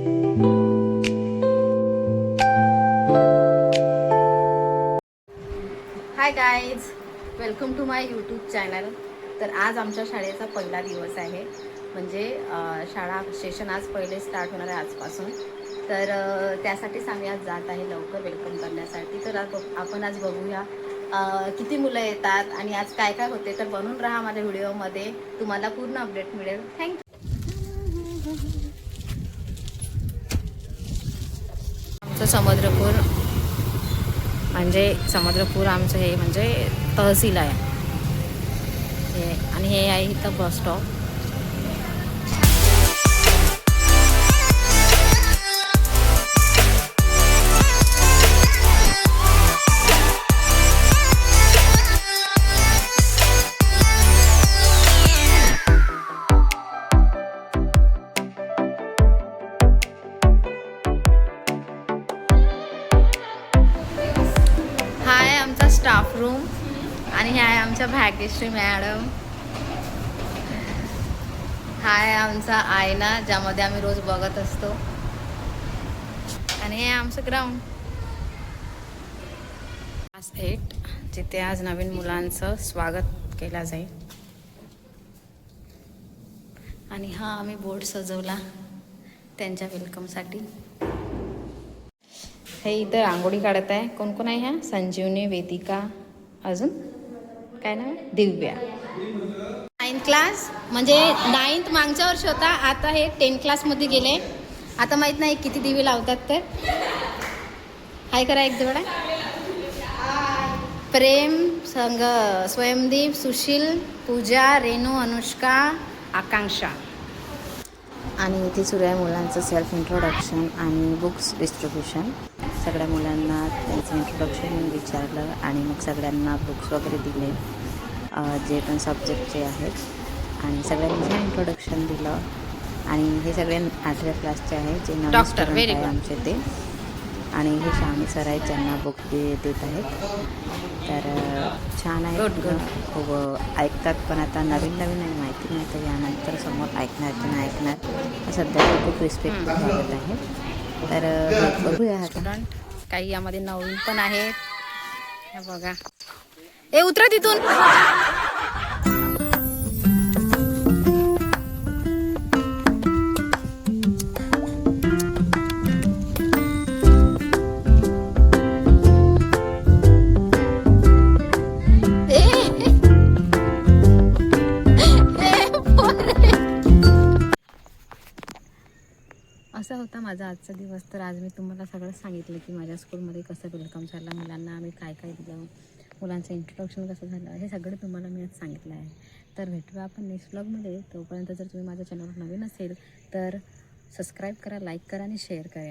High guys, welcome to my YouTube channel. तर आज आमच्या शाळेचा पहिला दिवस आहे. म्हणजे शाळा सेशन आज पहिले स्टार्ट होणार आहे आजपासून. तर त्यासाठीच आम्ही आज जात आहे लवकर वेलकम करण्यासाठी. तर आपण आज बघूया किती मुलं येतात आणि आज काय काय होते. तर बनून राहा माझ्या व्हिडिओमध्ये, तुम्हाला पूर्ण अपडेट मिळेल. थँक्यू. आमचं समुद्रपूर आमचं हे म्हणजे तहसील आहे हे, आणि हे आहे इथं बस स्टॉप. हा आहे आमचा स्टाफ रूम आणि हे आहे आमच्या भाग्यश्री मॅडम. हा आहे आमचा आयना ज्यामध्ये आम्ही रोज बघत असतो. आणि हे आमचं ग्राउंड क्लास 8, जिथे आज नवीन मुलांचं स्वागत केला जाईल. आणि हा आम्ही बोर्ड सजवला त्यांच्या वेलकमसाठी. हे इथं रांगोळी काढत आहे. कोण कोण आहे ह्या? संजीवनी, वेदिका, अजून काय नाव आहे? दिव्या. 9th क्लास म्हणजे 9th मागच्या वर्षी होता, आता हे 10th क्लासमध्ये गेले. आता माहीत नाही किती दिवे लावतात. तर हाय करा एक वेळा. प्रेम, संग, स्वयंदीप, सुशील, पूजा, रेणू, अनुष्का, आकांक्षा. आणि इथे सुरू आहे मुलांचं सेल्फ इंट्रोडक्शन आणि बुक्स डिस्ट्रीब्युशन. सगळ्या मुलांना त्यांचं इंट्रोडक्शन विचारलं आणि मग सगळ्यांना बुक्स वगैरे दिले जे पण सब्जेक्टचे आहेत. आणि सगळ्यांनी छान इंट्रोडक्शन दिलं. आणि हे सगळे 8व्या क्लासचे आहेत जे नवीन स्टुडंट आहे आमचे ते. आणि हे शामी सर आहेत ज्यांना बुक देत आहेत. तर छान आहे. खूप ऐकतात, पण आता नवीन आहे, माहिती नाही. तर यानंतर समोर ऐकणार की नाही ऐकणार सध्या खूप रिस्पेक्ट वाटत आहे. तर बघूया स्टुडंट. काही यामध्ये नवीन पण आहेत. हे बघा. ए उतरा तिथून. असा होता माझा आजचा दिवस. तर आज मी तुम्हाला सगळं सांगितलं की माझ्या स्कूलमध्ये कसं वेलकम झालं, मुलांना आम्ही काय काय दिलं, मुलांचं इंट्रोडक्शन कसं झालं, हे सगळं तुम्हाला मी आज सांगितलं आहे. तर भेटूया आपण नेक्स्ट व्लॉगमध्ये. तोपर्यंत जर तुम्ही माझ्या चॅनलवर नवीन असेल तर सबस्क्राईब करा, लाईक करा आणि शेअर करा.